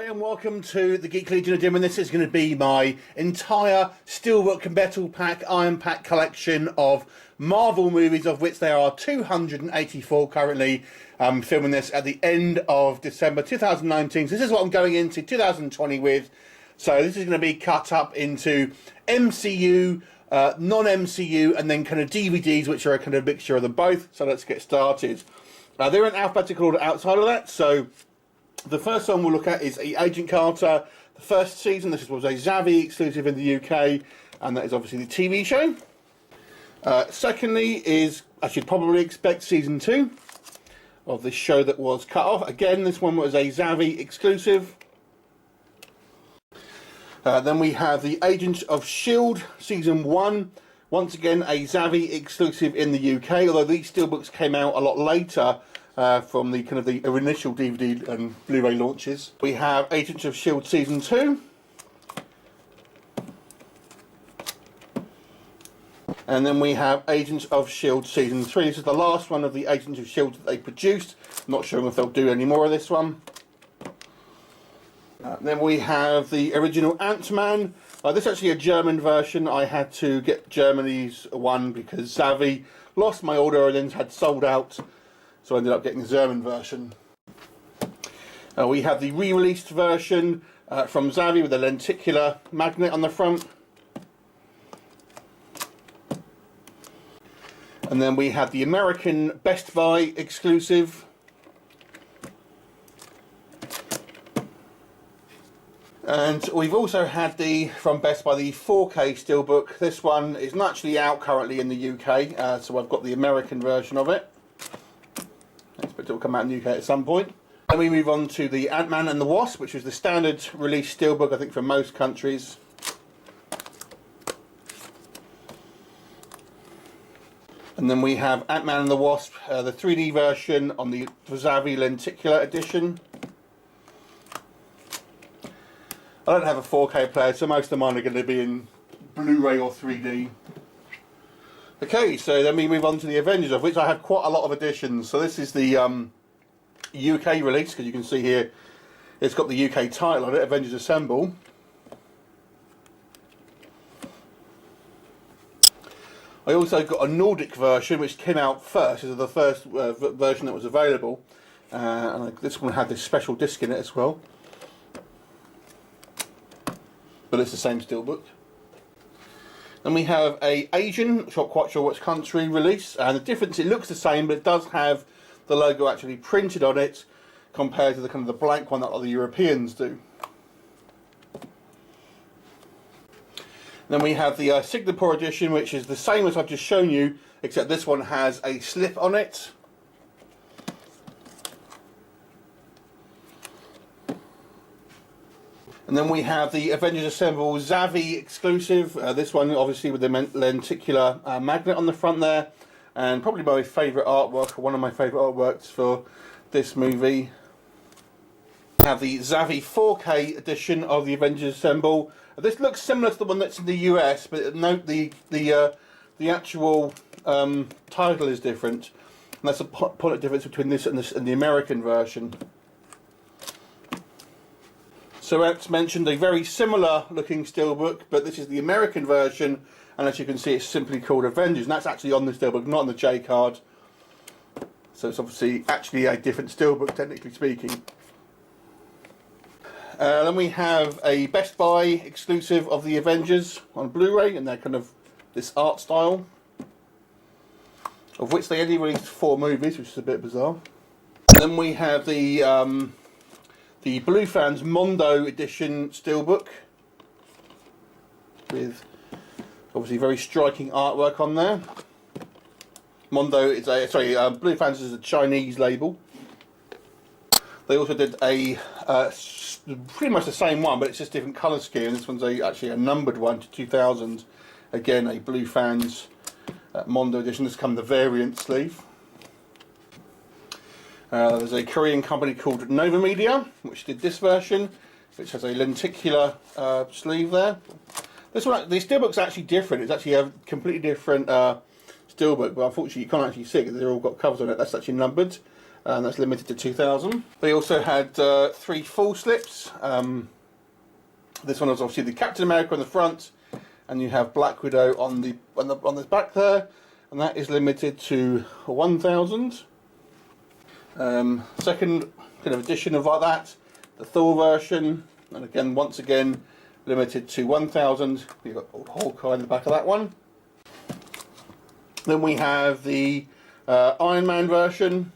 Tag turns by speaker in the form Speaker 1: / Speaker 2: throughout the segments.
Speaker 1: and welcome to the Geek Legion edition, and this is going to be my entire Steelbook and Metal Pack Iron Pack collection of Marvel movies, of which there are 284 currently. I'm filming this at the end of December 2019, so this is what I'm going into 2020 with. So this is going to be cut up into MCU, non-MCU, and then kind of DVDs, which are a kind of mixture of them both. So let's get started. They're in alphabetical order outside of that, so the first one we'll look at is Agent Carter, the first season. This was a Zavvi exclusive in the UK, and that is obviously the TV show. Secondly is, I should probably expect, season 2 of this show that was cut off. Again, this one was a Zavvi exclusive. Then we have the Agents of S.H.I.E.L.D. season 1. Once again, a Zavvi exclusive in the UK, although these steelbooks came out a lot later from the kind of the initial DVD and Blu-ray launches. We have Agents of S.H.I.E.L.D. season 2. And then we have Agents of S.H.I.E.L.D. season 3. This is the last one of the Agents of S.H.I.E.L.D. that they produced. I'm not sure if they'll do any more of this one. Then we have the original Ant-Man. This is actually a German version. I had to get Germany's one because Zavvi lost my order and then had sold out, so I ended up getting the German version. We have the re-released version from Zavvi with a lenticular magnet on the front. And then we have the American Best Buy exclusive. And we've also had from Best Buy, the 4K Steelbook. This one is not actually out currently in the UK, so I've got the American version of it. I expect it will come out in the UK at some point. Then we move on to the Ant-Man and the Wasp, which is the standard release Steelbook, I think, for most countries. And then we have Ant-Man and the Wasp, the 3D version on the Zavvi lenticular edition. I don't have a 4K player, so most of mine are going to be in Blu-ray or 3D. Okay, so then we move on to the Avengers, of which I have quite a lot of editions. So this is the UK release, because you can see here it's got the UK title on it, Avengers Assemble. I also got a Nordic version, which came out first. This is the first version that was available. And this one had this special disc in it as well. But it's the same Steelbook. Then we have a Asian, not quite sure which country, release, and the difference, it looks the same, but it does have the logo actually printed on it compared to the kind of the blank one that other Europeans do. Then we have the Singapore edition, which is the same as I've just shown you, except this one has a slip on it. And then we have the Avengers Assemble Zavvi exclusive. This one obviously with the lenticular magnet on the front there. And probably my favourite artwork, or one of my favourite artworks for this movie. We have the Zavvi 4K edition of the Avengers Assemble. This looks similar to the one that's in the US, but note the actual title is different. And that's a point of difference between this and the American version. So as mentioned, a very similar looking Steelbook, but this is the American version, and as you can see it's simply called Avengers, and that's actually on the Steelbook, not on the J card. So it's obviously actually a different Steelbook, technically speaking. Then we have a Best Buy exclusive of the Avengers on Blu-ray, and they're kind of this art style, of which they only released 4 movies, which is a bit bizarre. Then we have the Blue Fans Mondo edition Steelbook with obviously very striking artwork on there. Mondo is Blue Fans is a Chinese label. They also did a pretty much the same one, but it's just different colour scheme. This one's actually a numbered one to 2000. Again, a Blue Fans Mondo edition. This comes the variant sleeve. There's a Korean company called Nova Media, which did this version, which has a lenticular sleeve there. This one, the Steelbook's actually different. It's actually a completely different Steelbook, but unfortunately you can't actually see it because they've all got covers on it. That's actually numbered. and that's limited to 2,000. They also had 3 full slips. This one was obviously the Captain America on the front, and you have Black Widow on the back there, and that is limited to 1,000. Second kind of edition of like that, the Thor version, and again, once again, limited to 1,000. You've got Hawkeye in the back of that one. Then we have the Iron Man version,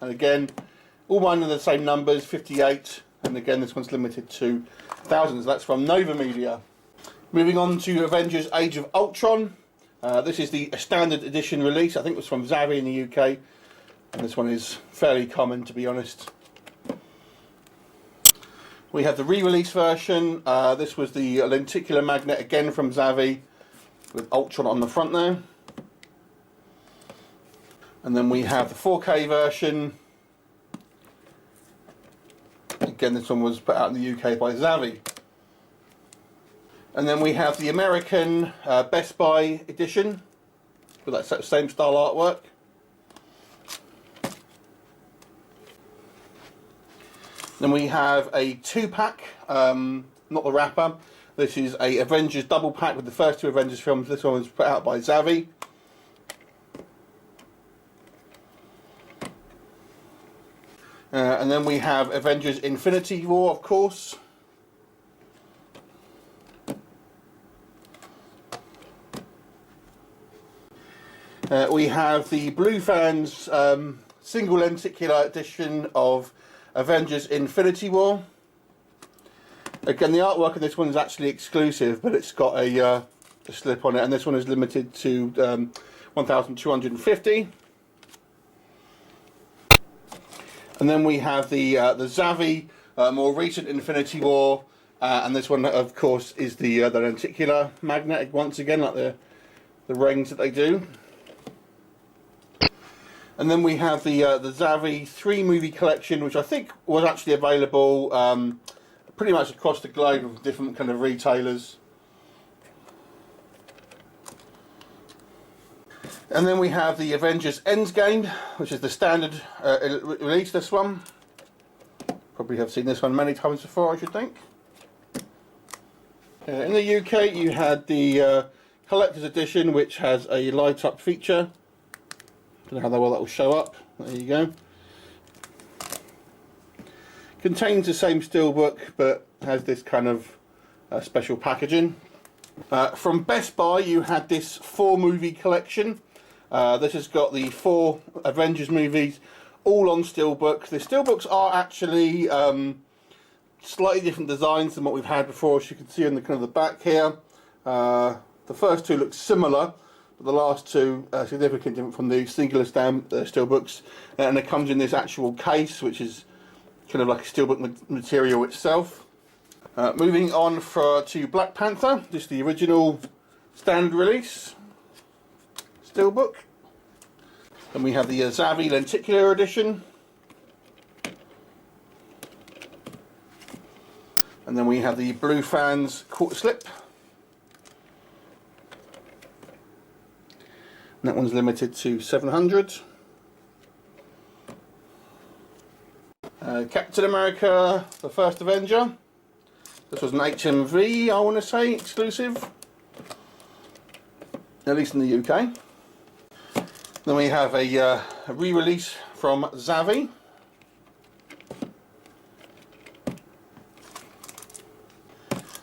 Speaker 1: and again, all mine are the same numbers, 58, and again, this one's limited to thousands. That's from Nova Media. Moving on to Avengers Age of Ultron. This is the standard edition release. I think it was from Zavvi in the UK, and this one is fairly common, to be honest. We have the re-release version. This was the lenticular magnet, again from Zavvi, with Ultron on the front there. And then we have the 4K version. Again, this one was put out in the UK by Zavvi. And then we have the American Best Buy edition with that same style artwork. Then we have a 2-pack, not the wrapper. This is a Avengers double pack with the first 2 Avengers films. This one was put out by Zavvi. And then we have Avengers Infinity War, of course. We have the Blue Fans single lenticular edition of Avengers Infinity War. Again, the artwork of this one is actually exclusive, but it's got a slip on it, and this one is limited to 1,250. And then we have the Zavvi more recent Infinity War, and this one, of course, is the lenticular magnetic once again, like the rings that they do. And then we have the Zavvi 3-movie collection, which I think was actually available pretty much across the globe with different kind of retailers. And then we have the Avengers Endgame, which is the standard release, this one. Probably have seen this one many times before, I should think. In the UK, you had the collector's edition, which has a light-up feature. Don't know how well that will show up. There you go. Contains the same steelbook, but has this kind of special packaging. From Best Buy, you had this 4-movie collection. This has got the 4 Avengers movies, all on steelbook. The steelbooks are actually slightly different designs than what we've had before, as you can see on the kind of the back here. The first 2 look similar, but the last 2 are significantly different from the singular stamp steelbooks, and it comes in this actual case, which is kind of like a steelbook material itself. Moving on to Black Panther, this is the original standard release steelbook. Then we have the Zavvi lenticular edition. And then we have the Blue Fans quarter slip. And that one's limited to 700. Captain America, the First Avenger. This was an HMV, I want to say, exclusive. At least in the UK. Then we have a re-release from Zavvi.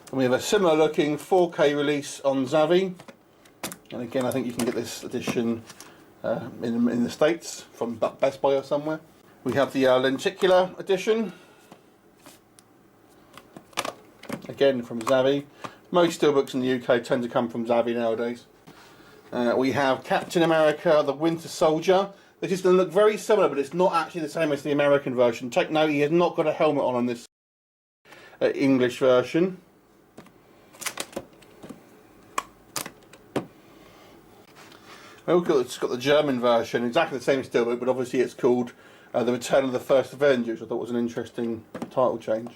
Speaker 1: And we have a similar looking 4K release on Zavvi. And again, I think you can get this edition in the States from Best Buy or somewhere. We have the lenticular edition. Again from Zavvi. Most steelbooks in the UK tend to come from Zavvi nowadays. We have Captain America, the Winter Soldier. This is going to look very similar, but it's not actually the same as the American version. Take note, he has not got a helmet on this English version. It's got the German version, exactly the same steelbook, but obviously it's called The Return of the First Avengers. I thought was an interesting title change.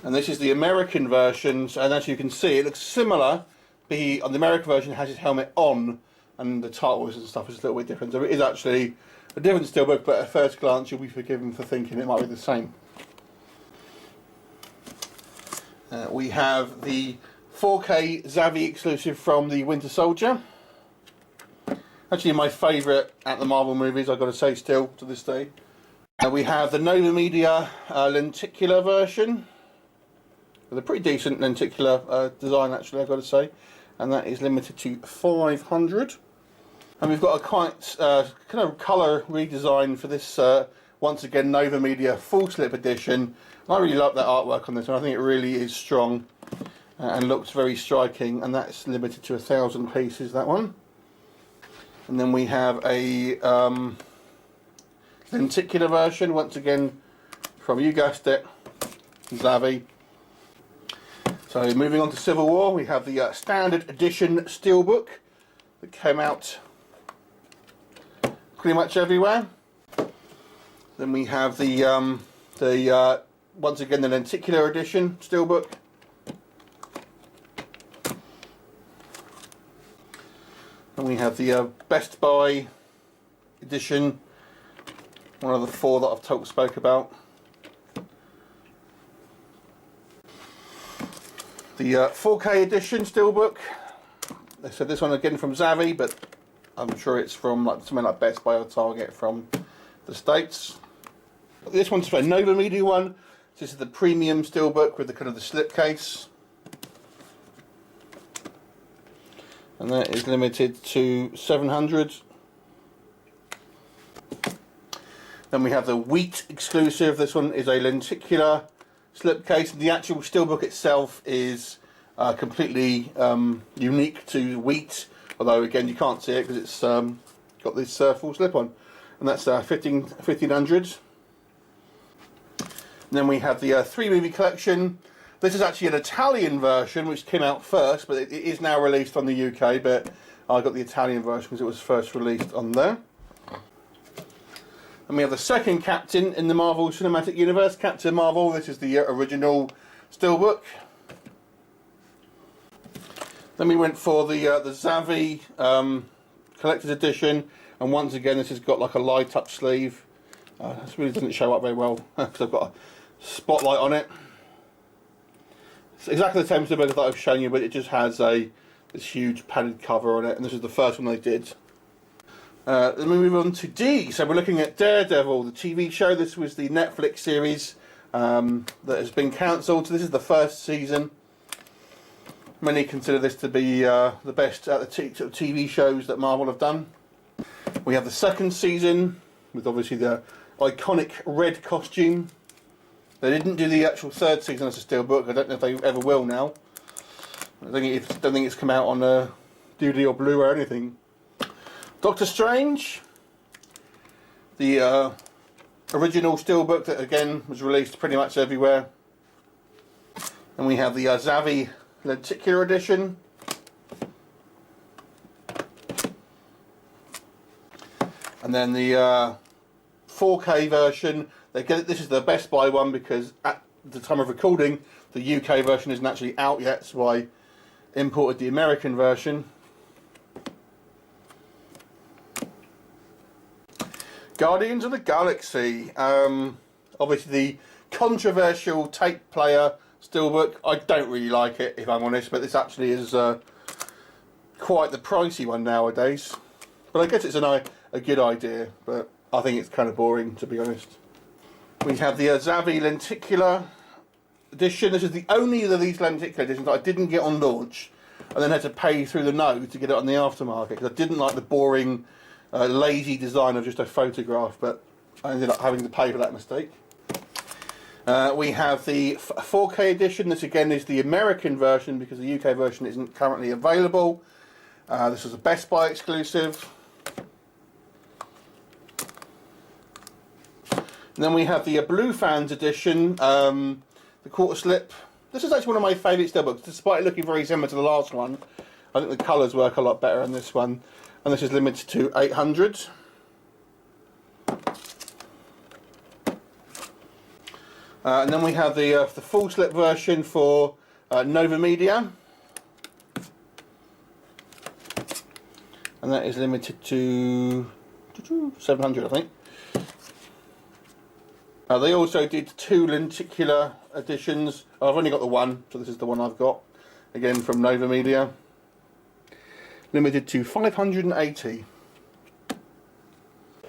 Speaker 1: And this is the American version, and as you can see, it looks similar. On the American version, it has his helmet on, and the titles and stuff is a little bit different. So it is actually a different Steelbook, but at first glance you'll be forgiven for thinking it might be the same. We have the 4K Zavvi exclusive from the Winter Soldier. Actually my favourite at the Marvel movies, I've got to say, still to this day. We have the Nova Media lenticular version, with a pretty decent lenticular design actually, I've got to say, and that is limited to 500. And we've got a quite kind of colour redesign for this, once again, Nova Media full slip edition. I really like that artwork on this one. I think it really is strong and looks very striking, and that's limited to 1,000 pieces, that one. And then we have a lenticular version, once again from, you guessed it, Zavvi. So moving on to Civil War, we have the standard edition Steelbook that came out pretty much everywhere. Then we have the once again the lenticular edition Steelbook. And we have the Best Buy edition, one of the 4 that I've spoke about. The 4K edition Steelbook. They said this one again from Zavvi, but I'm sure it's from something like Best Buy or Target from the States. This one's a Nova Media one. This is the premium Steelbook with the kind of the slipcase, and that is limited to 700. Then we have the Wheat exclusive. This one is a lenticular slipcase. The actual Steelbook itself is completely unique to Wheat, although again you can't see it because it's got this full slip on, and that's 1500. And then we have the 3-movie collection. This is actually an Italian version which came out first, but it is now released on the UK, but I got the Italian version because it was first released on there. And we have the second Captain in the Marvel Cinematic Universe, Captain Marvel. This is the original Steelbook. Then we went for the Zavvi Collector's Edition, and once again this has got like a light up sleeve. This really doesn't show up very well because I've got a spotlight on it. It's exactly the same Steelbook that I've shown you, but it just has this huge padded cover on it, and this is the first one they did. Then we move on to D. So we're looking at Daredevil, the TV show. This was the Netflix series that has been cancelled. So this is the first season. Many consider this to be the best out of the TV shows that Marvel have done. We have the second season with obviously the iconic red costume. They didn't do the actual third season as a Steelbook. I don't know if they ever will now. I don't think it's come out on DVD or Blu-ray or anything. Doctor Strange, the original Steelbook that again was released pretty much everywhere. And we have the Zavvi lenticular edition. And then the 4K version. This is the Best Buy one because at the time of recording the UK version isn't actually out yet, so I imported the American version. Guardians of the Galaxy, obviously the controversial tape player Steelbook. I don't really like it, if I'm honest, but this actually is quite the pricey one nowadays. But I guess it's a good idea, but I think it's kind of boring, to be honest. We have the Zavvi lenticular edition. This is the only of these lenticular editions that I didn't get on launch, and then had to pay through the nose to get it on the aftermarket because I didn't like the boring, lazy design of just a photograph, but I ended up having to pay for that mistake. We have the 4K edition. This again is the American version because the UK version isn't currently available. This was a Best Buy exclusive. And then we have the Blue Fans edition, the quarter slip. This is actually one of my favourite Steelbooks, despite it looking very similar to the last one. I think the colours work a lot better on this one. And this is limited to 800. And then we have the full slip version for Nova Media. and that is limited to 700, I think. They also did 2 lenticular editions. I've only got the one, so this is the one I've got. Again from Nova Media. Limited to 580.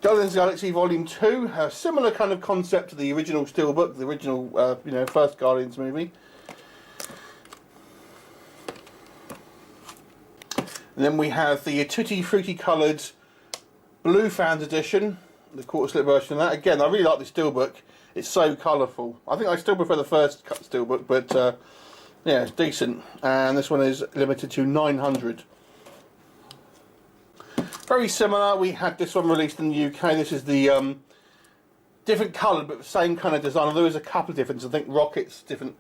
Speaker 1: Guardians of the Galaxy Volume 2, a similar kind of concept to the original Steelbook, the original, you know, first Guardians movie. And then we have the Tutti Frutti coloured Blue Fans edition, the quarter slip version of that. Again, I really like the Steelbook. It's so colourful. I think I still prefer the first Steelbook, but yeah, it's decent. And this one is limited to 900. Very similar. We had this one released in the UK. This is the different coloured, but the same kind of design. There is a couple of differences. I think Rocket's different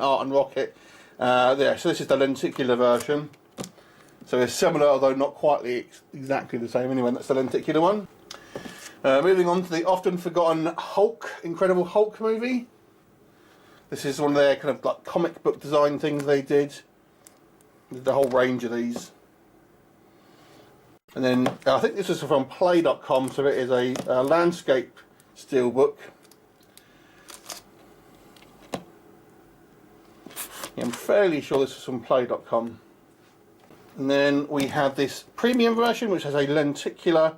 Speaker 1: art on Rocket. There. So this is the lenticular version. So it's similar, although not quite exactly the same. Anyway, that's the lenticular one. Moving on to the often forgotten Hulk, Incredible Hulk movie. This is one of their kind of like comic book design things they did. The whole range of these. And then I think this is from play.com, so it is a landscape steelbook. Yeah, I'm fairly sure this is from play.com. And then we have this premium version, which has a lenticular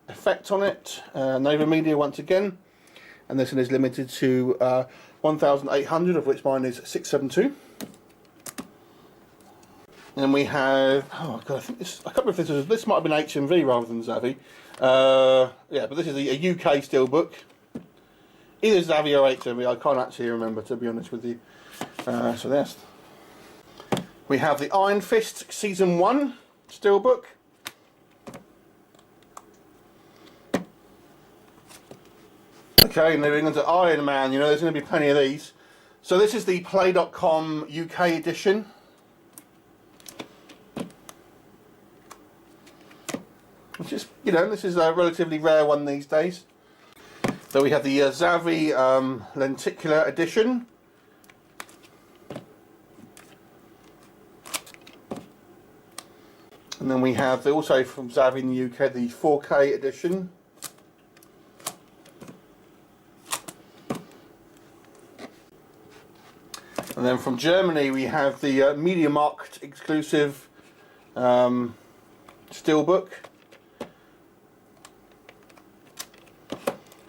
Speaker 1: effect on it. Nova Media once again. And this one is limited to 1,800, of which mine is 672. And then we have, oh god, I think this, I can't remember if this might have been HMV rather than Zavvi. Yeah, but this is a UK Steelbook. Either Zavvi or HMV, I can't actually remember, to be honest with you. So there's. We have the Iron Fist Season 1 Steelbook. Okay, and moving on to Iron Man, you know, there's going to be plenty of these. So this is the play.com UK edition. Which is, you know, this is a relatively rare one these days. So we have the Zavvi lenticular edition. And then we have also from Zavvi in the UK the 4K edition. And then from Germany we have the MediaMarkt exclusive Steelbook.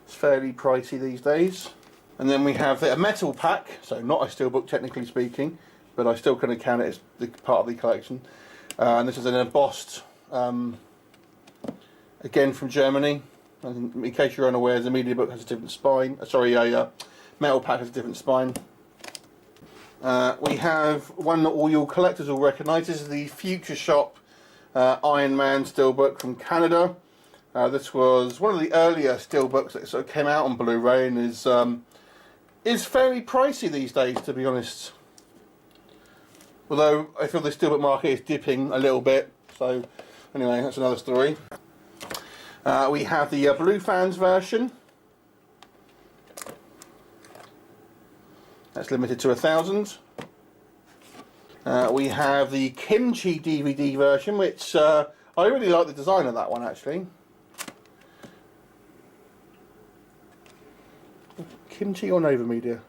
Speaker 1: It's fairly pricey these days. And then we have a metal pack, so not a Steelbook technically speaking, but I still kind of count it as the part of the collection. And this is an embossed, again from Germany. And in case you're unaware, the media book has a different spine. Sorry, a metal pack has a different spine. We have one that all your collectors will recognise. This is the Future Shop Iron Man Steelbook from Canada. This was one of the earlier Steelbooks that sort of came out on Blu-ray and is fairly pricey these days, to be honest. Although I feel the Steelbook market is dipping a little bit, so anyway, that's another story. We have the Blue Fans version. That's limited to 1,000. We have the Kimchi DVD version, which I really like the design of that one actually. Kimchi or Nova Media?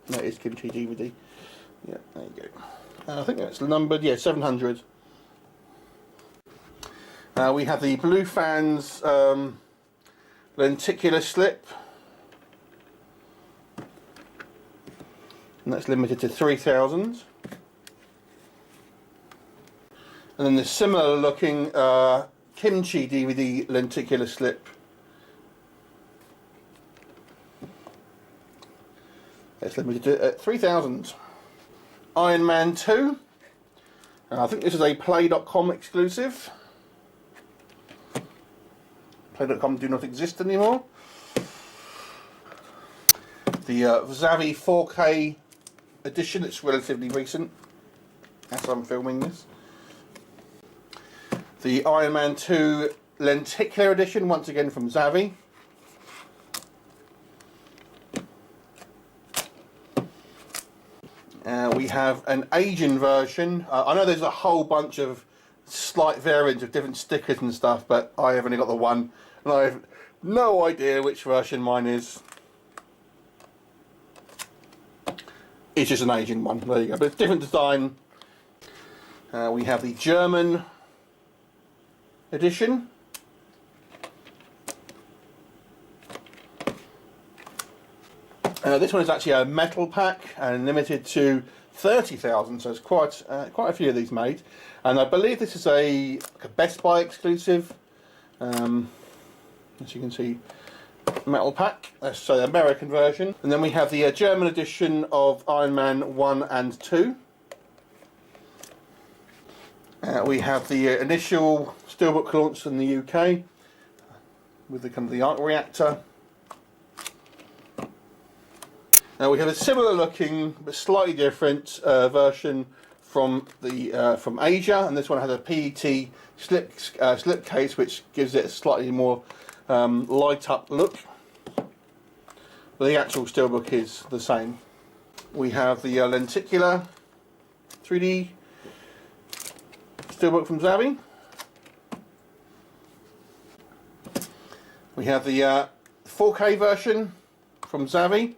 Speaker 1: No, it is Kimchi DVD. Yeah, there you go. I think that's numbered, yeah, 700. We have the Blue Fans lenticular slip. And that's limited to 3,000. And then the similar looking Kimchi DVD lenticular slip. That's limited to 3,000. Iron Man 2. I think this is a play.com exclusive. Play.com do not exist anymore. The Zavvi 4K edition, it's relatively recent as I'm filming this. The Iron Man 2 lenticular edition, once again from Zavvi. We have an Asian version. I know there's a whole bunch of slight variants of different stickers and stuff, but I have only got the one, and I have no idea which version mine is. It's just an Asian one, there you go, but it's different design. We have the German edition. This one is actually a metal pack and limited to 30,000, so it's quite a few of these made. And I believe this is a Best Buy exclusive. As you can see, metal pack. So the American version. And then we have the German edition of Iron Man 1 and 2. We have the initial Steelbook launch in the UK with the kind of the arc reactor. Now we have a similar looking but slightly different version from Asia, and this one has a PET slip case, which gives it a slightly more light up look. But the actual Steelbook is the same. We have the lenticular 3D Steelbook from Zavvi. We have the 4K version from Zavvi.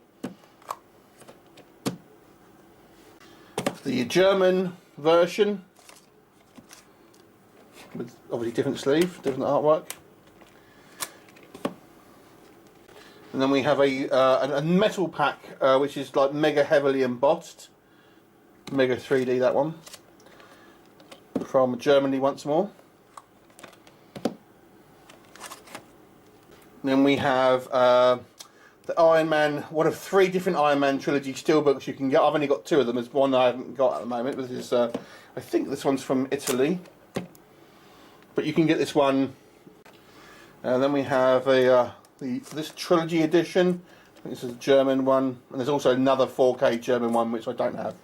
Speaker 1: The German version with obviously different sleeve, different artwork. And then we have a metal pack which is like mega heavily embossed. Mega 3D, that one. From Germany once more. Then we have the Iron Man, one of 3 different Iron Man trilogy steelbooks you can get. I've only got 2 of them. There's one I haven't got at the moment. This is, I think this one's from Italy. But you can get this one. And then we have this trilogy edition. I think this is a German one. And there's also another 4K German one, which I don't have.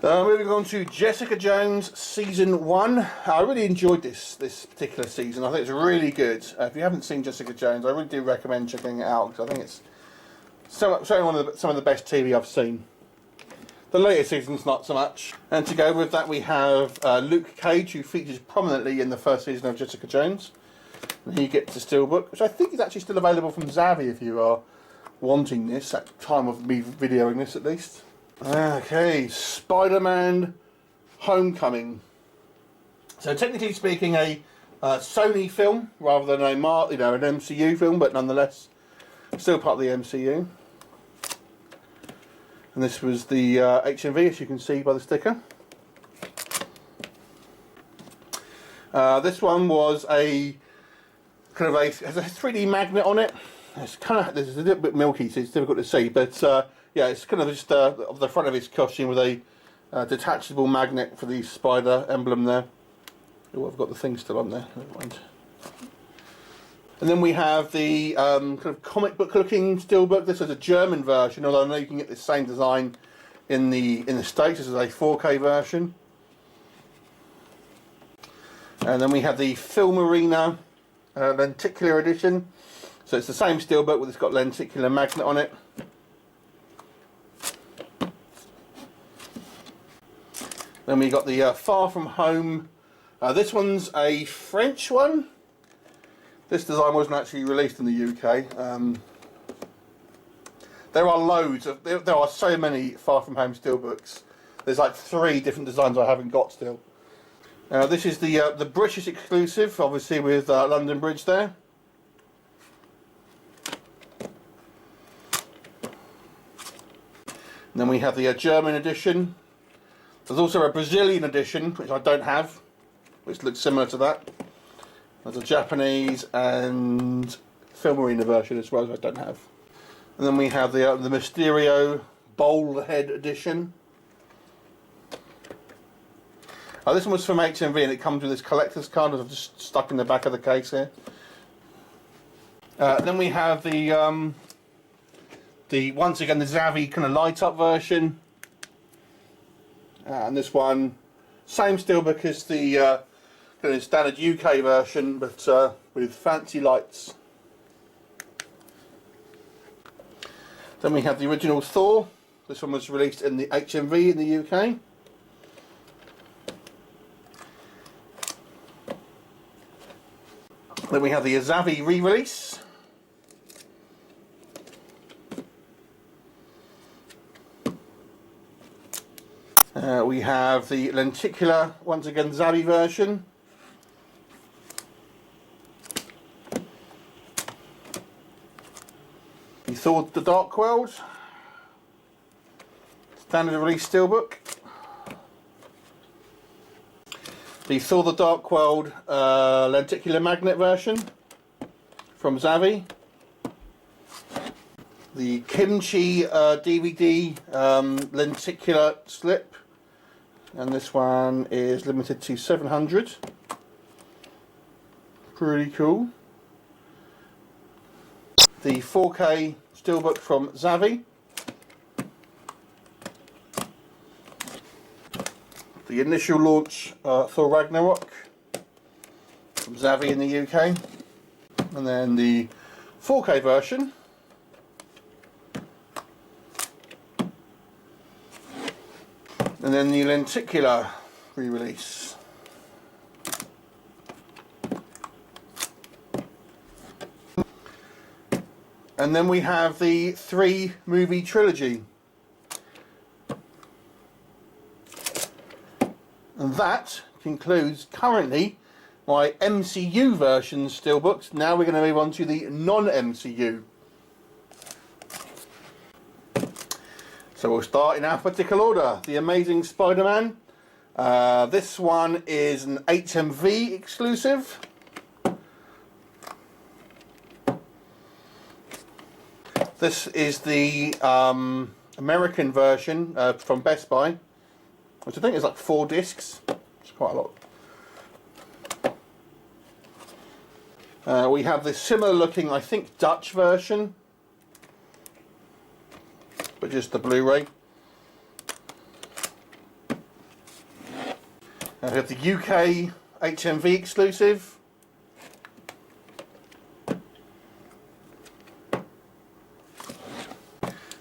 Speaker 1: Moving on to Jessica Jones Season 1. I really enjoyed this particular season. I think it's really good. If you haven't seen Jessica Jones, I really do recommend checking it out, because I think it's certainly some of the best TV I've seen. The latest season's not so much. And to go with that, we have Luke Cage, who features prominently in the first season of Jessica Jones. And he gets a Steelbook, which I think is actually still available from Zavvi if you are wanting this, at the time of me videoing this at least. Okay, Spider-Man Homecoming. So technically speaking, a Sony film rather than an MCU film, but nonetheless still part of the MCU. And this was the HMV, as you can see by the sticker. This one was a kind of has a 3D magnet on it. It's this is a little bit milky, so it's difficult to see, but yeah, it's kind of just the front of his costume with a detachable magnet for the spider emblem there. Oh, I've got the thing still on there. Never mind. And then we have the kind of comic book looking Steelbook. This is a German version, although I know you can get the same design in the States. This is a 4K version. And then we have the Film Arena lenticular edition. So it's the same Steelbook, but it's got lenticular magnet on it. Then we got the Far From Home. This one's a French one. This design wasn't actually released in the UK. There are loads of, there are so many Far From Home Steelbooks. There's like 3 different designs I haven't got still. This is the British exclusive, obviously with London Bridge there. And then we have the German edition. There's also a Brazilian edition, which I don't have, which looks similar to that. There's a Japanese and Film Arena version as well, which I don't have. And then we have the Mysterio Bowl Head edition. This one was from HMV, and it comes with this collector's card, which I've just stuck in the back of the case here. Then we have the once again the Zavvi kind of light up version. And this one, same Steelbook as the kind of standard UK version, but with fancy lights. Then we have the original Thor. This one was released in the HMV in the UK. Then we have the Zavvi re-release. We have the lenticular, once again, Zavvi version. The Thor the Dark World. Standard release Steelbook. The Thor the Dark World lenticular magnet version from Zavvi. The Kimchi DVD lenticular slip, and this one is limited to 700. Pretty cool. The 4K Steelbook from Zavvi. The initial launch Thor Ragnarok from Zavvi in the UK, and then the 4K version. And then the lenticular re-release. And then we have the 3-movie trilogy. And that concludes currently my MCU version Steelbooks. Now we're going to move on to the non-MCU. So we'll start in alphabetical order. The Amazing Spider-Man. This one is an HMV exclusive. This is the American version from Best Buy, which I think is like 4 discs. It's quite a lot. We have the similar looking, I think, Dutch version, but just the Blu-ray. We have the UK HMV exclusive.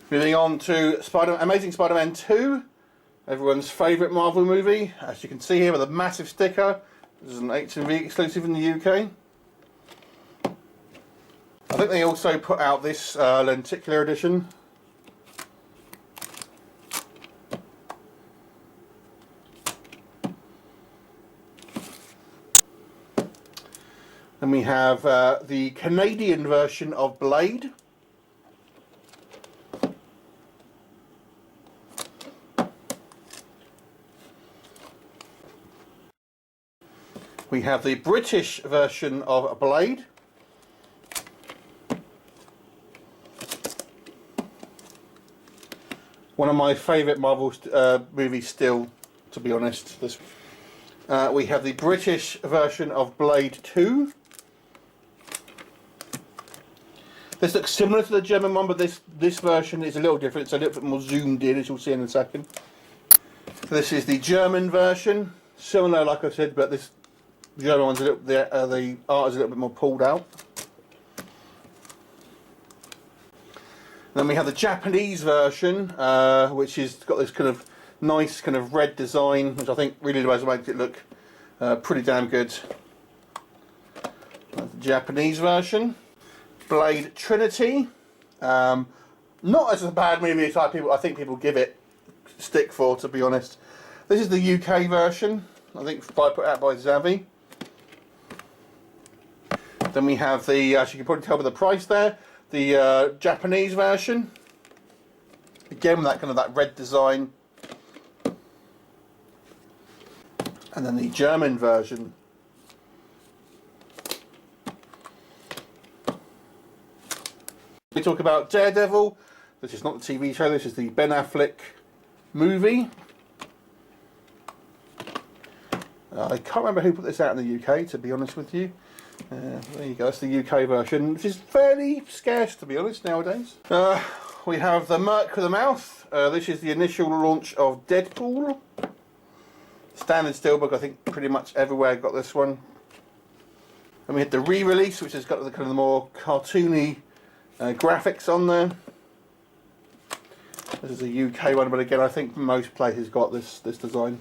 Speaker 1: Moving on to Amazing Spider-Man 2, everyone's favourite Marvel movie. As you can see here with a massive sticker, this is an HMV exclusive in the UK. I think they also put out this lenticular edition. Then we have the Canadian version of Blade. We have the British version of Blade. One of my favourite Marvel movies still, to be honest. We have the British version of Blade 2. This looks similar to the German one, but this version is a little different. It's a little bit more zoomed in, as you'll see in a second. So this is the German version. Similar, like I said, but the German one's a little, the art is a little bit more pulled out. Then we have the Japanese version, which has got this kind of nice kind of red design, which I think really does make it look pretty damn good. That's the Japanese version. Blade Trinity. Not as a bad movie as I think people give it stick for, to be honest. This is the UK version, I think put out by Zavvi. Then we have the, as you can probably tell by the price there, the Japanese version. Again with that kind of that red design. And then the German version. We talk about Daredevil. This is not the TV show, this is the Ben Affleck movie. I can't remember who put this out in the UK, to be honest with you. There you go, that's the UK version, which is fairly scarce, to be honest, nowadays. We have the Merc with a Mouth. This is the initial launch of DEADPOOL. Standard Steelbook, I think pretty much everywhere got this one. And we had the re-release, which has got the kind of the more cartoony graphics on there. This is a UK one, but again, I think most places got this design.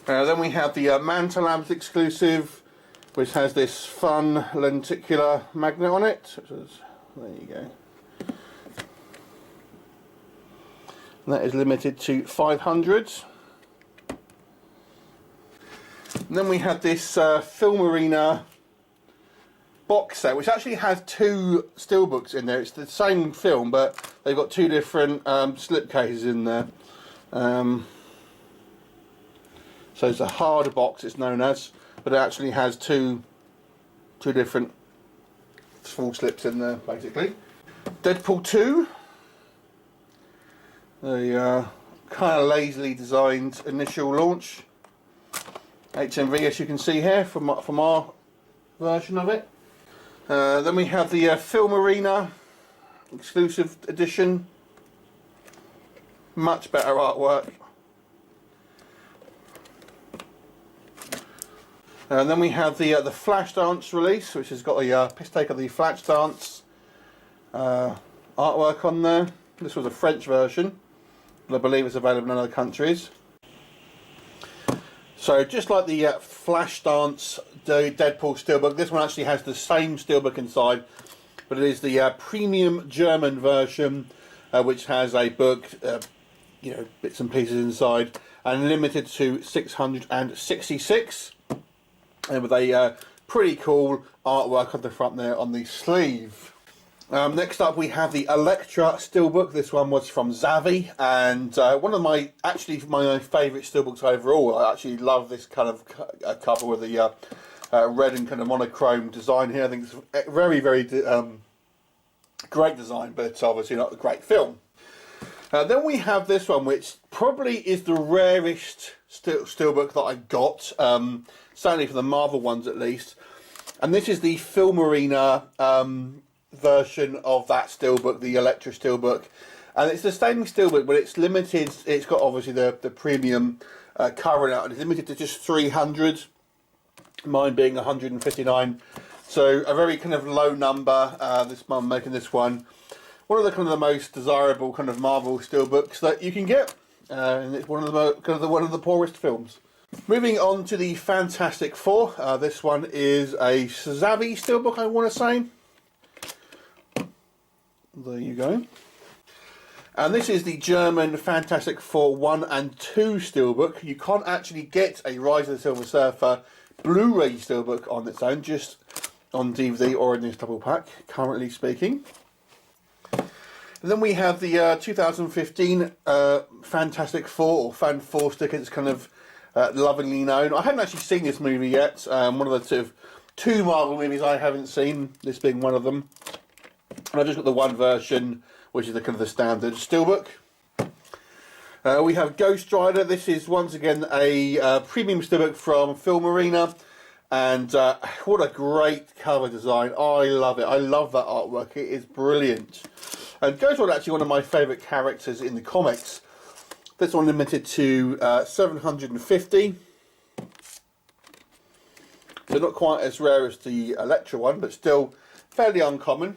Speaker 1: Then we have the Manta Labs exclusive which has this fun lenticular magnet on it. There you go. And that is limited to 500. And then we have this Film Arena box set, which actually has two steelbooks in there. It's the same film, but they've got two different slip cases in there. So it's a harder box, it's known as, but it actually has two different small slips in there, basically. Deadpool 2, the kind of lazily designed initial launch. HMV, as you can see here, from our version of it. Then we have the Film Arena exclusive edition. Much better artwork. And then we have the Flashdance release, which has got a piss take of the Flashdance artwork on there. This was a French version, but I believe it's available in other countries. So just like the Flashdance Deadpool Steelbook, this one actually has the same Steelbook inside, but it is the premium German version, which has a book, you know, bits and pieces inside, and limited to 666, and with a pretty cool artwork on the front there on the sleeve. Next up we have the Elektra Steelbook. This one was from Zavvi, and one of my favourite Steelbooks overall. I actually love this kind of cover with the red and kind of monochrome design here. I think it's very, very great design, but obviously not a great film. Then we have this one, which probably is the rarest Steelbook that I got, certainly for the Marvel ones at least. And this is the Film Arena version of that Steelbook, the Elektra Steelbook. And it's the same Steelbook, but it's limited. It's got obviously the premium cover out, and it's limited to just 300. Mine being 159. So a very kind of low number. This month making this one. One of the kind of the most desirable kind of Marvel Steelbooks that you can get, and it's one of the one of the poorest films. Moving on to the Fantastic Four. This one is a Zavvi Steelbook, I want to say. There you go. And this is the German Fantastic Four 1 and 2 Steelbook. You can't actually get a Rise of the Silver Surfer Blu-ray Steelbook on its own, just on DVD or in this double pack, currently speaking. And then we have the 2015 Fantastic Four, or Fan 4 sticker. It's kind of lovingly known. I haven't actually seen this movie yet. One of the sort of two Marvel movies I haven't seen, this being one of them. And I've just got the one version, which is the kind of the standard Steelbook. We have Ghost Rider. This is once again a premium Steelbook from Film Arena. And what a great cover design. I love it. I love that artwork. It is brilliant. And Ghost Rider is actually one of my favourite characters in the comics. This one limited to 750. So not quite as rare as the Elektra one, but still fairly uncommon.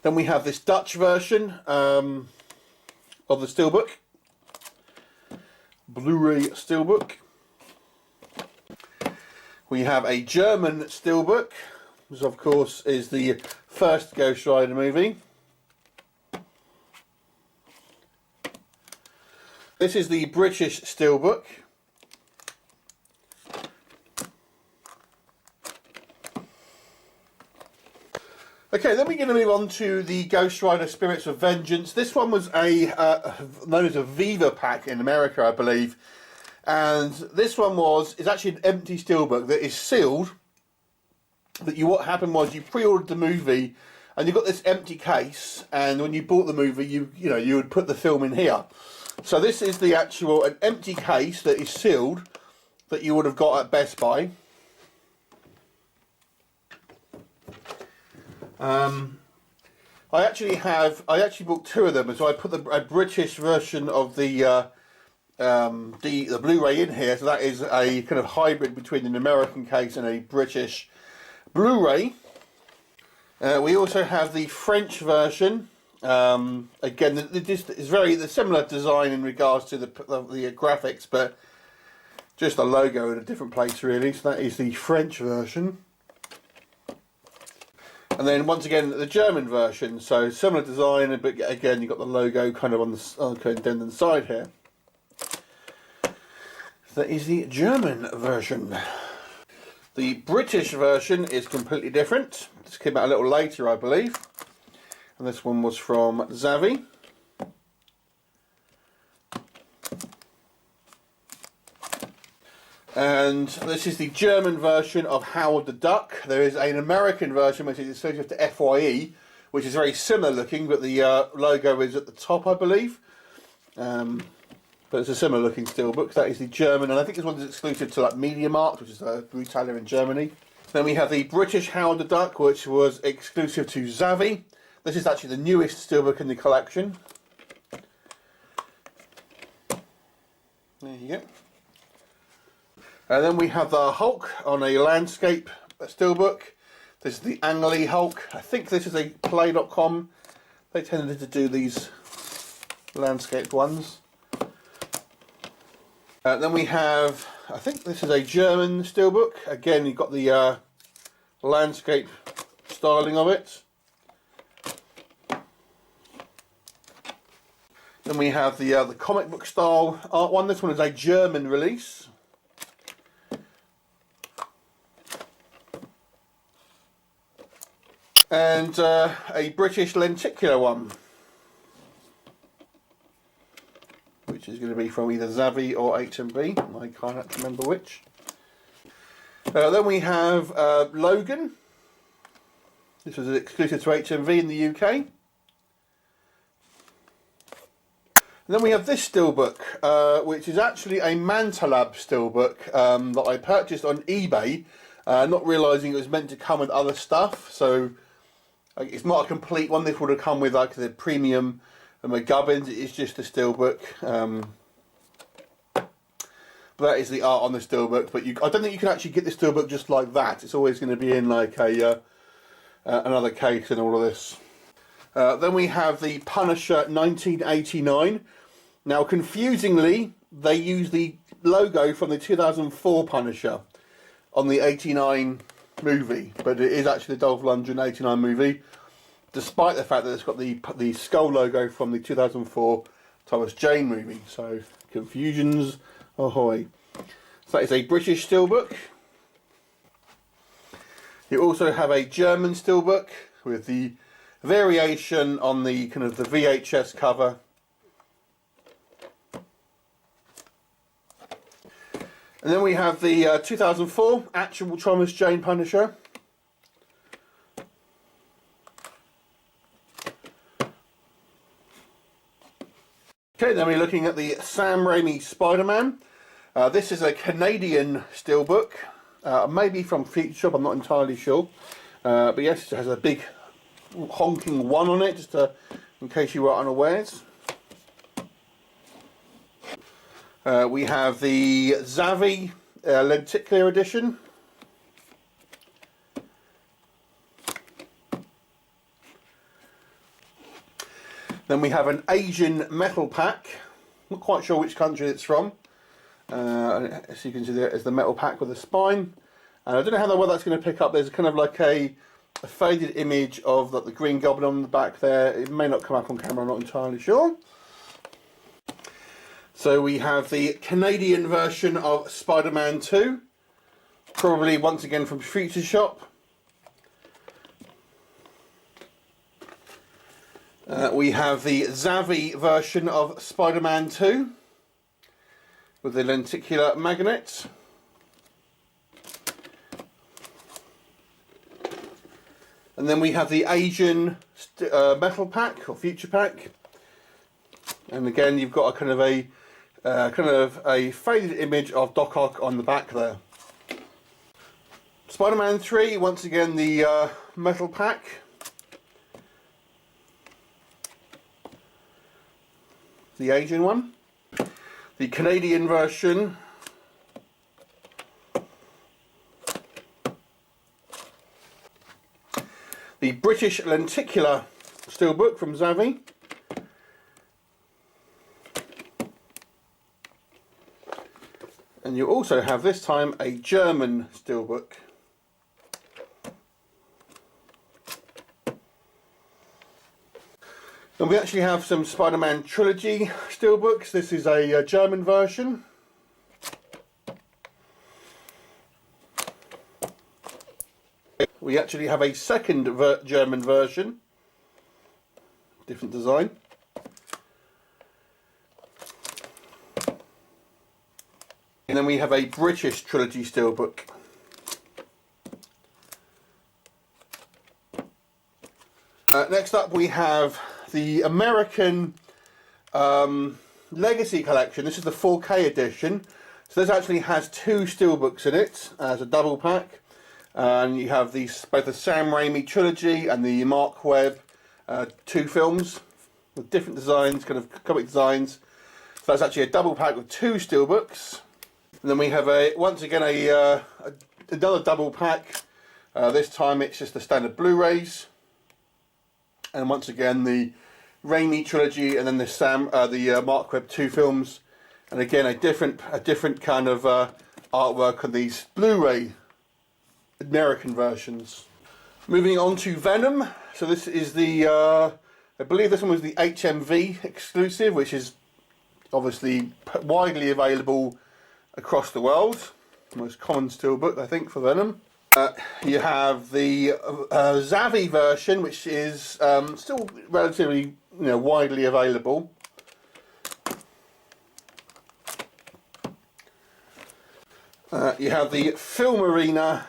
Speaker 1: Then we have this Dutch version of the Steelbook. Blu-ray Steelbook. We have a German Steelbook, which of course is the first Ghost Rider movie. This is the British Steelbook. Okay, then we're going to move on to the Ghost Rider Spirits of Vengeance. This one was known as a Viva pack in America, I believe. And this one is actually an empty Steelbook that is sealed. What happened was you pre-ordered the movie and you got this empty case, and when you bought the movie, you would put the film in here. So this is an empty case that is sealed that you would have got at Best Buy. I actually bought two of them, so I put a British version of the Blu-ray in here. So that is a kind of hybrid between an American case and a British Blu-ray. We also have the French version. Again, this is very similar design in regards to the graphics, but just a logo in a different place really. So that is the French version. And then once again the German version, so similar design, but again you've got the logo kind of on the side here. So that is the German version. The British version is completely different. This came out a little later, I believe. And this one was from Zavvi. And this is the German version of Howard the Duck. There is an American version which is exclusive to FYE, which is very similar looking, but the logo is at the top, I believe. But it's a similar looking steelbook. That is the German, and I think this one is exclusive to like MediaMarkt, which is a retailer in Germany. Then we have the British Howard the Duck, which was exclusive to Zavvi. This is actually the newest steelbook in the collection. There you go. And then we have the Hulk on a landscape steelbook. This is the Ang Lee Hulk. I think this is a Play.com. They tended to do these landscape ones. Then we have, I think this is a German steelbook. Again, you've got the landscape styling of it. Then we have the comic book style art one. This one is a German release. And a British lenticular one, which is going to be from either Zavvi or HMV. I can't actually remember which. Then we have Logan. This was exclusive to HMV in the UK. And then we have this steelbook, which is actually a Mantalab steelbook that I purchased on eBay, not realising it was meant to come with other stuff. So it's not a complete one. This would have come with like the premium and the gubbins. It is just a steelbook. But that is the art on the steelbook. But I don't think you can actually get the steelbook just like that. It's always going to be in like a another case and all of this. Then we have the Punisher 1989. Now, confusingly, they use the logo from the 2004 Punisher on the 89 movie, but it is actually the Dolph Lundgren 89 movie, despite the fact that it's got the skull logo from the 2004 Thomas Jane movie. So confusions ahoy. So that is a British steelbook. You also have a German steelbook with the variation on the kind of the VHS cover. And then we have the 2004 actual Thomas Jane Punisher. Okay, then we're looking at the Sam Raimi Spider-Man. This is a Canadian steelbook, maybe from Feature Shop, I'm not entirely sure. But yes, it has a big honking 1 on it, just in case you were unawares. We have the Zavvi lenticular edition. Then we have an Asian metal pack. Not quite sure which country it's from. As you can see, there is the metal pack with a spine. And I don't know how well that's going to pick up. There's kind of like a faded image of the Green Goblin on the back there. It may not come up on camera, I'm not entirely sure. So we have the Canadian version of Spider-Man 2, probably once again from Feature Shop. We have the Zavvi version of Spider-Man 2 with the lenticular magnet. And then we have the Asian metal pack or Future pack. And again, you've got a kind of a faded image of Doc Ock on the back there. Spider-Man 3, once again the metal pack. The Asian one. The Canadian version. The British lenticular steelbook from Zavvi. And you also have this time a German Steelbook. And we actually have some Spider-Man Trilogy Steelbooks. This is a German version. We actually have a second German version. Different design. And then we have a British Trilogy Steelbook. Next up we have the American Legacy Collection. This is the 4K edition. So this actually has two Steelbooks in it as a double pack. And you have both the Sam Raimi Trilogy and the Mark Webb two films with different designs, kind of comic designs. So that's actually a double pack with two Steelbooks. And then we have once again another double pack. This time it's just the standard Blu-rays. And once again the Raimi Trilogy, and then the Mark Webb two films, and again a different kind of artwork on these Blu-ray American versions. Moving on to Venom. So this is the I believe this one was the HMV exclusive, which is obviously widely available across the world. Most common Steelbook, I think, for Venom. You have the Zavvi version, which is still relatively widely available. You have the Film Arena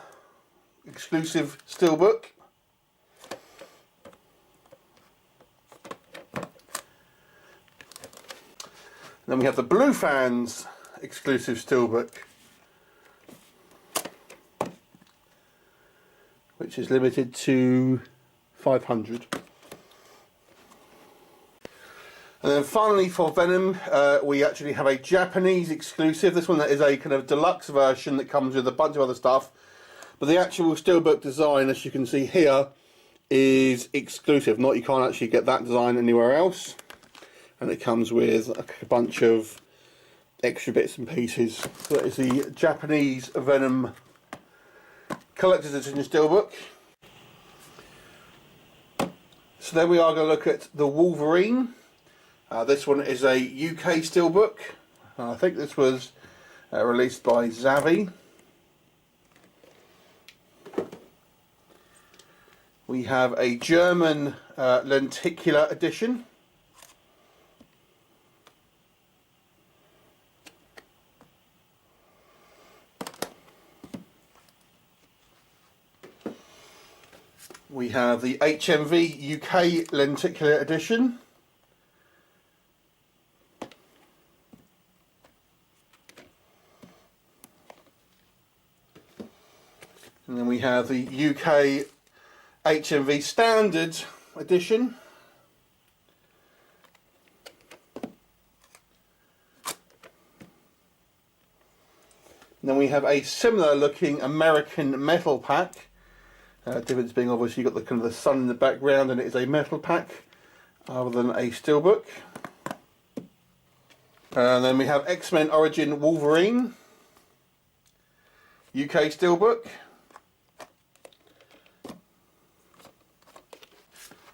Speaker 1: exclusive Steelbook. Then we have the Blue Fans exclusive Steelbook, which is limited to 500. And then finally for Venom, we actually have a Japanese exclusive. This one that is a kind of deluxe version that comes with a bunch of other stuff. But the actual Steelbook design, as you can see here, is exclusive. You can't actually get that design anywhere else. And it comes with a bunch of extra bits and pieces. So that is the Japanese Venom Collector's Edition Steelbook. So then we are going to look at the Wolverine. This one is a UK Steelbook. I think this was released by Zavvi. We have a German lenticular edition. We have the HMV UK lenticular edition. And then we have the UK HMV Standard edition. And then we have a similar looking American metal pack. Difference being obviously you've got the kind of the sun in the background, and it is a metal pack rather than a Steelbook. And then we have X-Men Origin Wolverine UK Steelbook.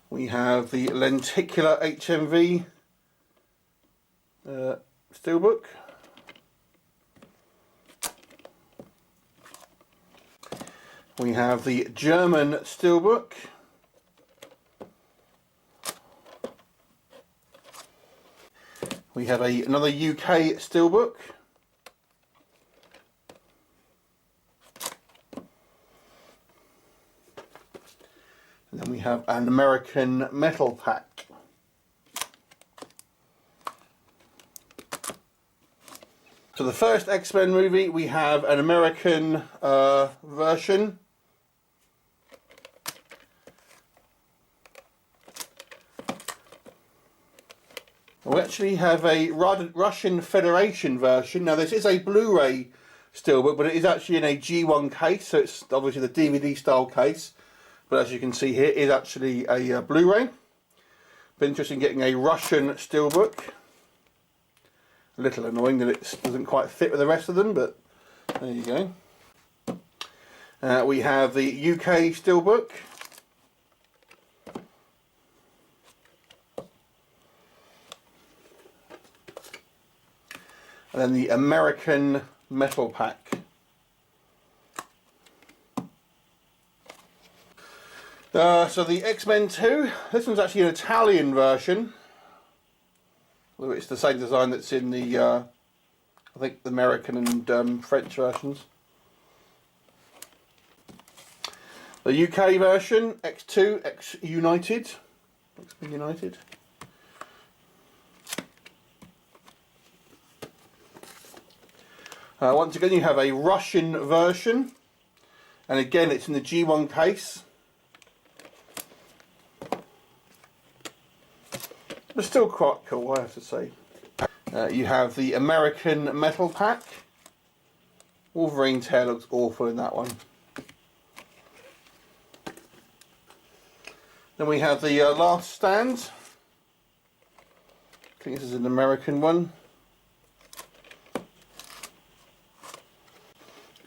Speaker 1: We have the lenticular HMV Steelbook. We have the German Steelbook. We have another UK Steelbook. And then we have an American metal pack. So the first X-Men movie, we have an American version. We actually have a Russian Federation version. Now this is a Blu-ray Steelbook, but it is actually in a G1 case, so it's obviously the DVD style case. But as you can see here, it is actually a Blu-ray. Been interested in getting a Russian Steelbook. A little annoying that it doesn't quite fit with the rest of them, but there you go. We have the UK Steelbook. And then the American metal pack. So the X-Men 2, this one's actually an Italian version. Although it's the same design that's in the, I think, the American and French versions. The UK version, X2, X-United. X-Men United. Once again, you have a Russian version. And again, it's in the G1 case. But still quite cool, I have to say. You have the American metal pack. Wolverine's hair looks awful in that one. Then we have the last stand. I think this is an American one.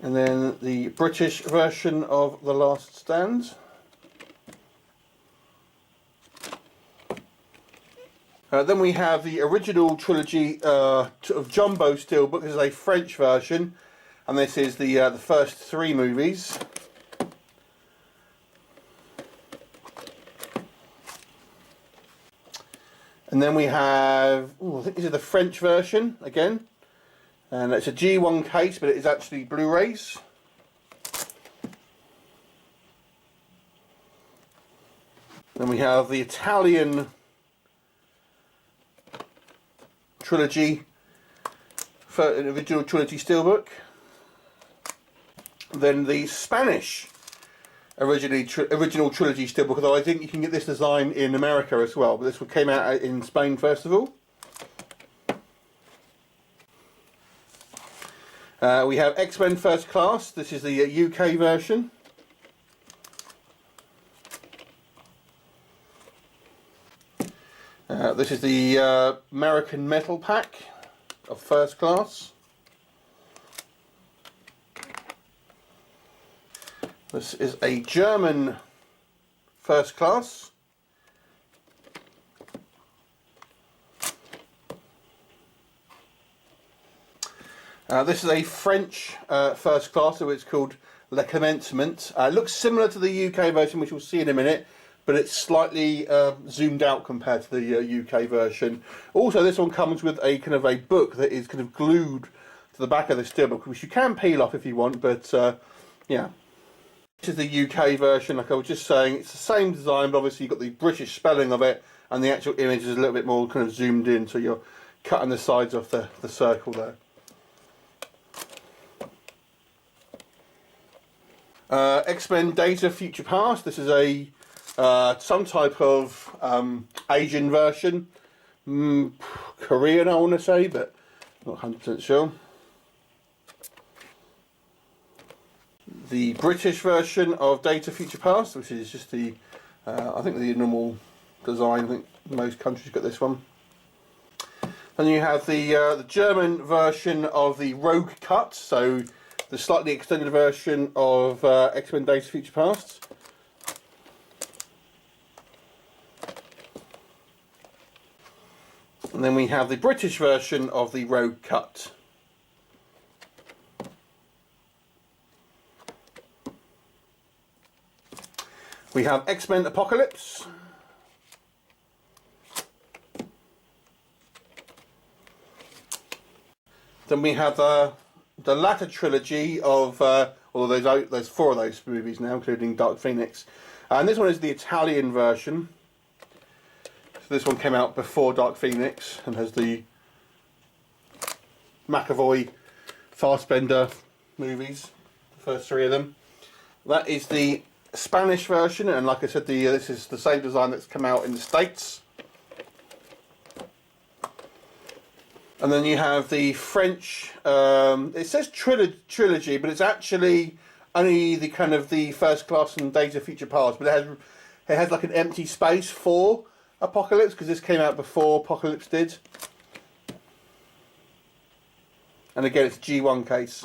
Speaker 1: And then the British version of the last stand. Then we have the original trilogy of Jumbo Steelbook. This is a French version, and this is the first 3 movies. And then we have, I think this is the French version again, and it's a G1 case, but it is actually Blu-rays. Then we have the Italian trilogy, original trilogy Steelbook. Then the Spanish original trilogy Steelbook, although I think you can get this design in America as well, but this one came out in Spain first of all. We have X-Men First Class. This is the UK version. This is the American metal pack of First Class. This is a German First Class. This is a French First Class, so it's called Le Commencement. It looks similar to the UK version, which we'll see in a minute, but it's slightly zoomed out compared to the UK version. Also, this one comes with a kind of a book that is kind of glued to the back of the Steelbook, which you can peel off if you want, but yeah. This is the UK version, like I was just saying. It's the same design, but obviously you've got the British spelling of it, and the actual image is a little bit more kind of zoomed in, so you're cutting the sides off the circle there. X-Men Data Future Past. This is a some type of Asian version, Korean I want to say, but not 100% sure. The British version of Data Future Past, which is just the I think the normal design. I think most countries got this one. Then you have the German version of the Rogue Cut, so the slightly extended version of X-Men Days of Future Past. And then we have the British version of the Rogue Cut. We have X-Men Apocalypse. Then we have the latter trilogy of, although there's 4 of those movies now, including Dark Phoenix. And this one is the Italian version. So this one came out before Dark Phoenix and has the McAvoy, Fassbender movies, the first 3 of them. That is the Spanish version, and like I said, this is the same design that's come out in the States. And then you have the French, it says trilogy, but it's actually only the kind of the First Class and Days of Future Past, but it has like an empty space for Apocalypse, because this came out before Apocalypse did. and again it's a G1 case.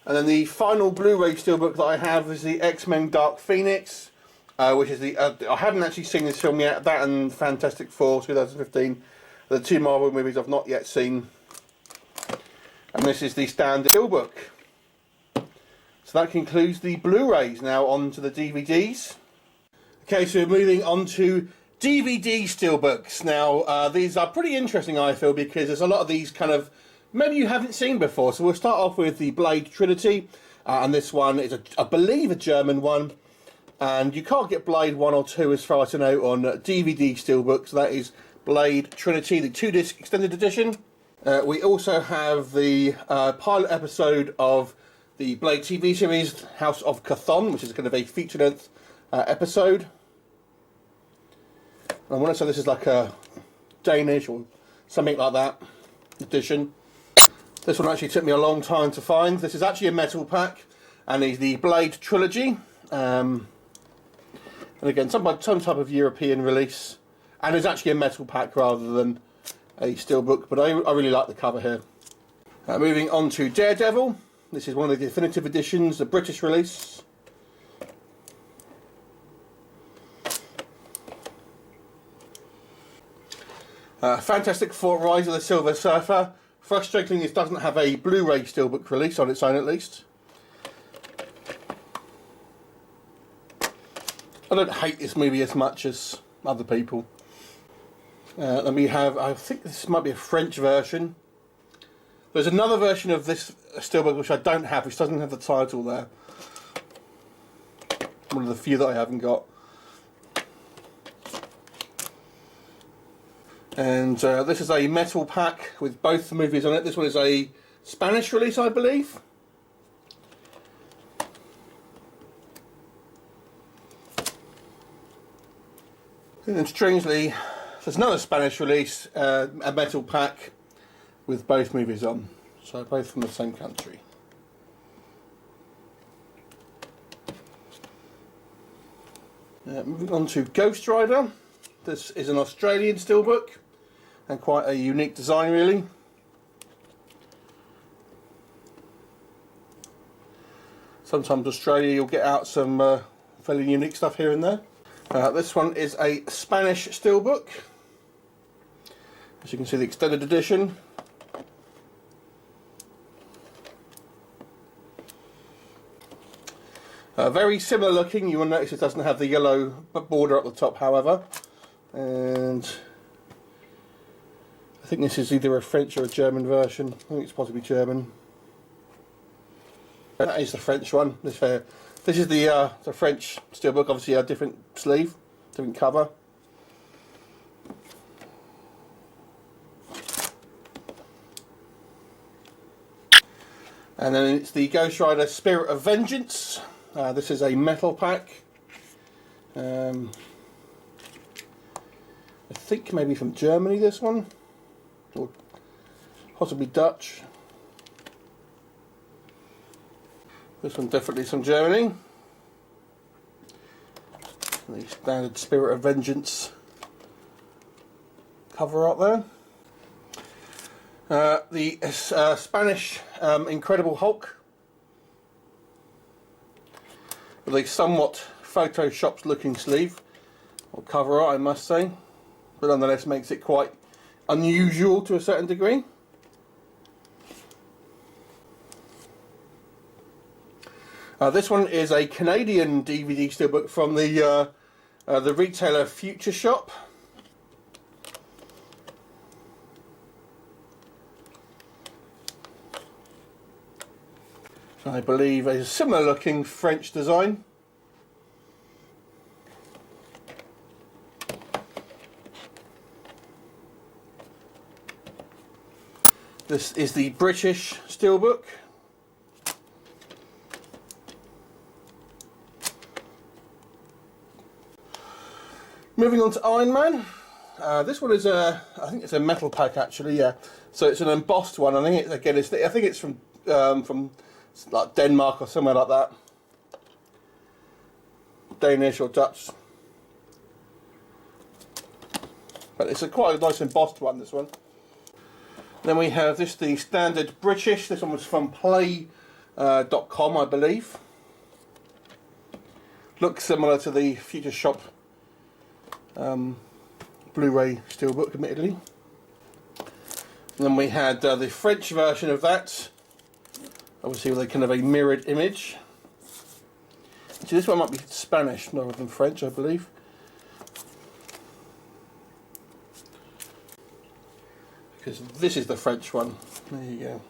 Speaker 1: And then the final Blu-ray Steelbook that I have is the X-Men Dark Phoenix, which is the I haven't actually seen this film yet. That and Fantastic Four 2015, the two Marvel movies I've not yet seen. And this is the standard Steelbook. So that concludes the Blu-rays. Now on to the DVDs. Okay, so we're moving on to DVD Steelbooks. Now these are pretty interesting, I feel, because there's a lot of these kind of maybe you haven't seen before. So we'll start off with the Blade Trinity, and this one is, I believe, a German one. And you can't get Blade 1 or 2 as far as I know on DVD Steelbook. So that is Blade Trinity, the 2-disc extended edition. We also have the pilot episode of the Blade TV series, House of Chthon, which is kind of a feature-length episode. I want to say this is like a Danish or something like that edition. This one actually took me a long time to find. This is actually a metal pack, and is the Blade Trilogy. And again, some type of European release, and it's actually a metal pack rather than a steelbook. But I really like the cover here. Moving on to Daredevil. This is one of the definitive editions, the British release. Fantastic Four: Rise of the Silver Surfer. Frustratingly, this doesn't have a Blu-ray Steelbook release on its own, at least. I don't hate this movie as much as other people. Then we have, I think this might be a French version. There's another version of this Steelbook which I don't have, which doesn't have the title there. One of the few that I haven't got. And this is a metal pack with both the movies on it. This one is a Spanish release, I believe. And strangely, there's another Spanish release, a metal pack with both movies on. So both from the same country. Moving on to Ghost Rider. This is an Australian Steelbook, and quite a unique design, really. Sometimes Australia, you'll get out some fairly unique stuff here and there. This one is a Spanish Steelbook. As you can see, the extended edition. Very similar looking. You will notice it doesn't have the yellow border at the top, however. And I think this is either a French or a German version. I think it's possibly German. That is the French one. This is the French Steelbook. Obviously, a different sleeve, different cover. And then it's the Ghost Rider Spirit of Vengeance. This is a metal pack. I think maybe from Germany, this one, or possibly Dutch. This one definitely from Germany. The standard Spirit of Vengeance cover art there. The Spanish Incredible Hulk, with a somewhat photoshopped looking sleeve, or cover art, I must say, but nonetheless makes it quite unusual to a certain degree. This one is a Canadian DVD Steelbook from the retailer Future Shop. I believe a similar looking French design. This is the British Steelbook. Moving on to Iron Man. This one is I think it's a metal pack actually, yeah. So it's an embossed one. I think it's from like Denmark or somewhere like that. Danish or Dutch. But it's quite a nice embossed one, this one. Then we have this, the standard British. This one was from play.com, I believe. Looks similar to the Future Shop Blu-ray Steelbook, admittedly. And then we had the French version of that, obviously with a kind of a mirrored image. So this one might be Spanish rather than French, I believe. Because this is the French one. There you go.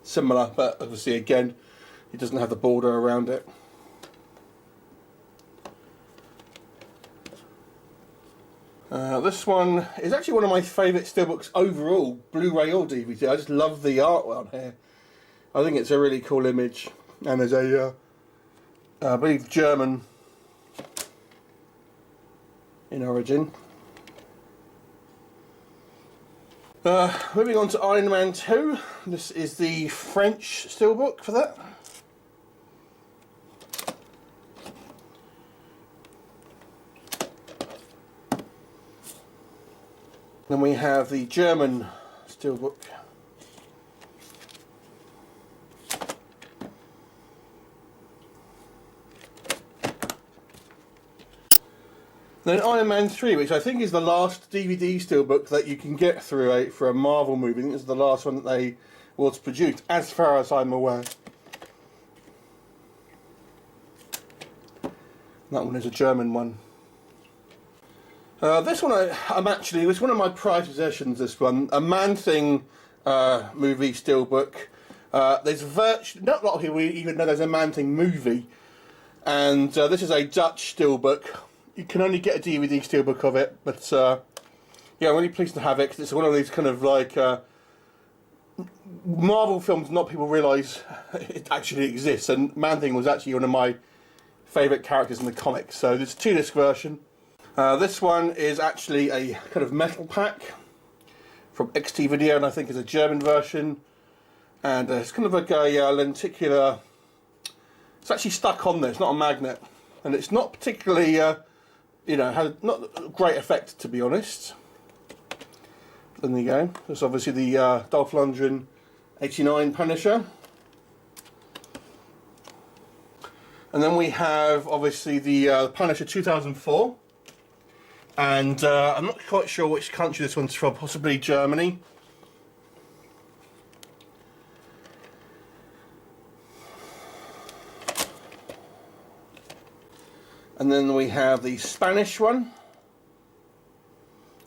Speaker 1: Similar, but obviously again, it doesn't have the border around it. This one is actually one of my favourite Steelbooks overall, Blu-ray or DVD. I just love the art on here. I think it's a really cool image, and there's a, I believe, German in origin. Moving on to Iron Man 2. This is the French Steelbook for that. Then we have the German Steelbook. Then Iron Man 3, which I think is the last DVD Steelbook that you can get through for a Marvel movie. I think this is the last one that they was produced, as far as I'm aware. That one is a German one. This one it was one of my prized possessions, this one. A Man-Thing movie Steelbook. There's virtually, not a lot of people even know there's a Man-Thing movie. And this is a Dutch Steelbook. You can only get a DVD Steelbook of it, but yeah, I'm really pleased to have it, because it's one of these kind of like Marvel films not people realise it actually exists, and Man-Thing was actually one of my favourite characters in the comics. So there's a 2-disc version. This one is actually a kind of metal pack from XT Video, and I think is a German version. And it's kind of like a lenticular. It's actually stuck on there. It's not a magnet, and it's not particularly, you know, had not a great effect, to be honest. Then there you go. There's obviously the Dolph Lundgren '89 Punisher. And then we have obviously the Punisher 2004. And I'm not quite sure which country this one's from, possibly Germany. And then we have the Spanish one,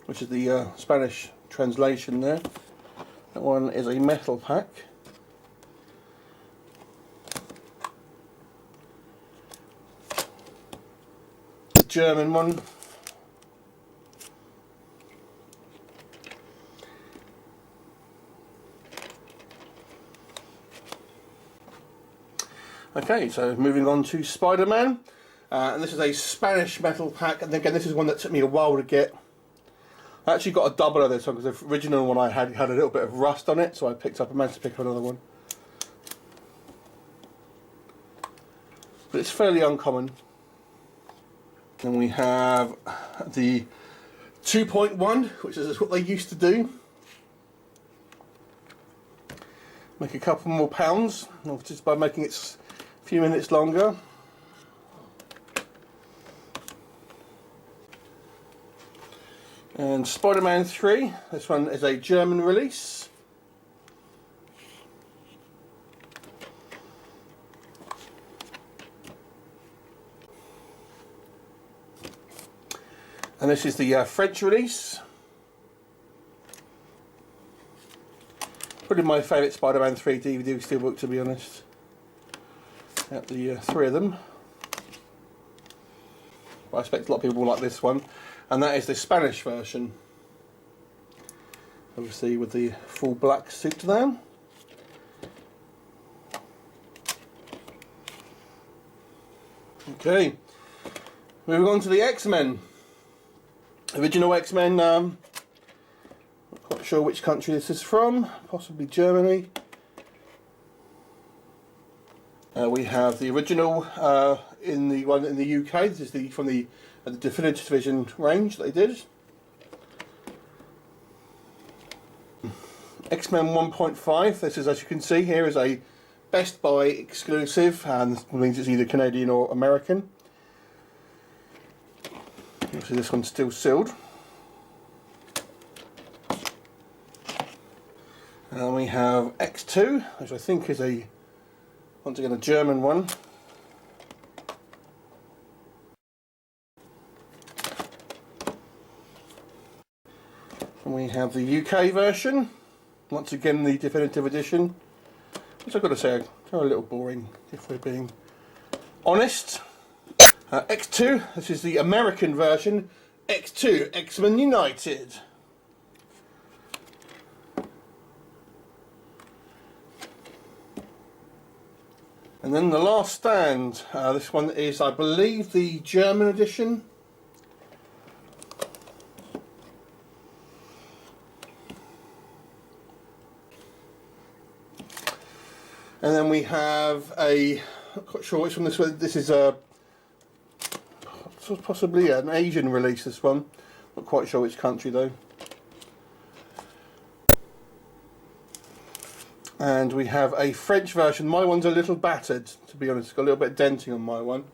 Speaker 1: which is the Spanish translation there. That one is a metal pack. The German one. Okay, so moving on to Spider-Man, and this is a Spanish metal pack, and again this is one that took me a while to get. I actually got a double of this one because the original one I had a little bit of rust on it, so I managed to pick up another one. But it's fairly uncommon. Then we have the 2.1, which is what they used to do. Make a couple more pounds, just by making it a few minutes longer. And Spider-Man 3, this one is a German release. And this is the French release. Probably my favourite Spider-Man 3 DVD Steelbook, to be honest. Out the 3 of them. But I expect a lot of people will like this one. And that is the Spanish version. Obviously with the full black suit there. Okay. Moving on to the X-Men. Original X-Men. Not quite sure which country this is from. Possibly Germany. We have the original in the one in the UK. This is from the Definitive Vision range that they did. X-Men 1.5. This is, as you can see here, is a Best Buy exclusive, and this means it's either Canadian or American. Obviously this one's still sealed. And we have X2, which I think is once again a German one. And we have the UK version, once again the definitive edition, which I've got to say are a little boring if we're being honest. X2, this is the American version, X2, X-Men United. And then the last stand, this one is, I believe, the German edition. And then we have I'm not quite sure which one this one. This is possibly an Asian release, this one. Not quite sure which country though. And we have a French version. My one's a little battered, to be honest. It's got a little bit of denting on my one.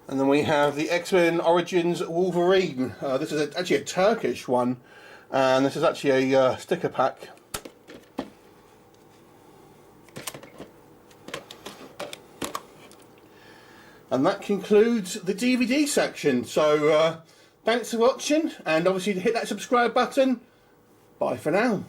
Speaker 1: And then we have the X-Men Origins Wolverine. This is actually a Turkish one, and this is actually a sticker pack. And that concludes the DVD section. So thanks for watching, and obviously hit that subscribe button. Bye for now.